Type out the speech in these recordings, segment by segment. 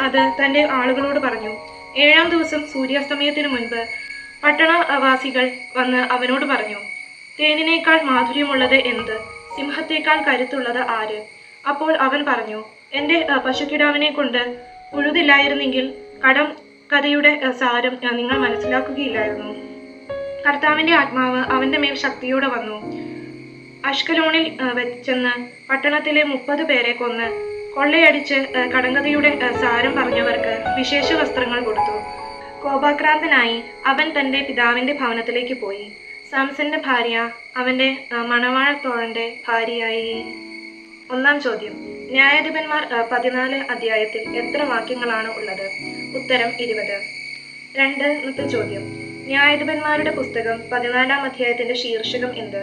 അത് തന്റെ ആളുകളോട് പറഞ്ഞു. 7-ാം ദിവസം സൂര്യാസ്തമയത്തിനു മുൻപ് പട്ടണവാസികൾ വന്ന് അവനോട് പറഞ്ഞു, തേനിനേക്കാൾ മാധുര്യമുള്ളത് എന്ത്? സിംഹത്തേക്കാൾ കരുത്തുള്ളത് ആര്? അപ്പോൾ അവൻ പറഞ്ഞു, എൻ്റെ പശുക്കിടാവിനെ കൊണ്ട് ഉഴുതില്ലായിരുന്നെങ്കിൽ കഥയുടെ സാരം നിങ്ങൾ മനസ്സിലാക്കുകയില്ലായിരുന്നു. കർത്താവിന്റെ ആത്മാവ് അവന്റെ മേൽ ശക്തിയോടെ വന്നു. അഷ്കലോണിൽ ചെന്ന് പട്ടണത്തിലെ 30 പേരെ കൊന്ന് കൊള്ളയടിച്ച് കടങ്കഥയുടെ സാരം പറഞ്ഞവർക്ക് വിശേഷ വസ്ത്രങ്ങൾ കൊടുത്തു. കോപാക്രാന്തനായി അവൻ തന്റെ പിതാവിന്റെ ഭവനത്തിലേക്ക് പോയി. സാംസന്റെ ഭാര്യ അവന്റെ മണവാളത്തോഴന്റെ ഭാര്യയായി. 1-ാം ചോദ്യം. ന്യായാധിപന്മാർ 14 അധ്യായത്തിൽ എത്ര വാക്യങ്ങളാണ് ഉള്ളത്? ഉത്തരം 20. 2-ാമത്തെ ചോദ്യം. ന്യായാധിപന്മാരുടെ പുസ്തകം 14-ാം അധ്യായത്തിന്റെ ശീർഷകം എന്ത്?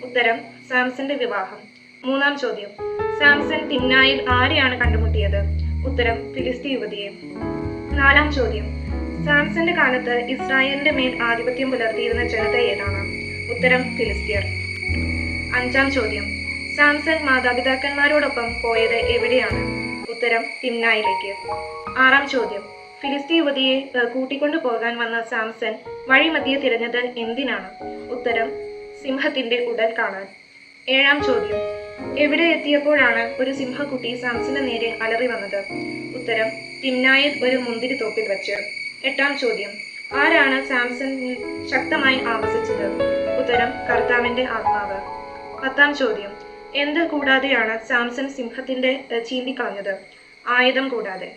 ഉത്തരം സാംസന്റെ വിവാഹം. 3-ാം ചോദ്യം. സാംസൺ തിമ്നായിൽ ആരെയാണ് കണ്ടുമുട്ടിയത്? ഉത്തരം ഫിലിസ്തീ യുവതിയെ. 4-ാം ചോദ്യം. സാംസന്റെ കാലത്ത് ഇസ്രായേലിന്റെ മേൽ ആധിപത്യം പുലർത്തിയിരുന്ന ജനത ഏതാണ്? ഉത്തരം ഫിലിസ്തീയർ. 5-ാം ചോദ്യം. സാംസൺ മാതാപിതാക്കന്മാരോടൊപ്പം പോയത് എവിടെയാണ്? ഉത്തരം തിമ്നായിലേക്ക്. 6-ാം ചോദ്യം. ഫിലിസ്തീ യുവതിയെ കൂട്ടിക്കൊണ്ടു പോകാൻ വന്ന സാംസൺ വഴിമധ്യേ തിരഞ്ഞത് എന്തിനാണ്? ഉത്തരം സിംഹത്തിന്റെ ഉടൽ കാണാൻ. 7-ാം ചോദ്യം. എവിടെ എത്തിയപ്പോഴാണ് ഒരു സിംഹക്കുട്ടി സാംസന്റെ നേരെ അലറി വന്നത്? ഉത്തരം തിമ്നായിൽ ഒരു മുന്തിരിത്തോപ്പിൽ വച്ച്. 8-ാം ചോദ്യം. ആരാണ് സാംസണിൽ ശക്തമായി ആവസിച്ചത്? ഉത്തരം കർത്താവിന്റെ ആത്മാവ്. 10-ാം ചോദ്യം. എന്ത് കൂടാതെയാണ് സാംസൺ സിംഹത്തിന്റെ ചീന്തിക്കളഞ്ഞത്? ആയുധം കൂടാതെ.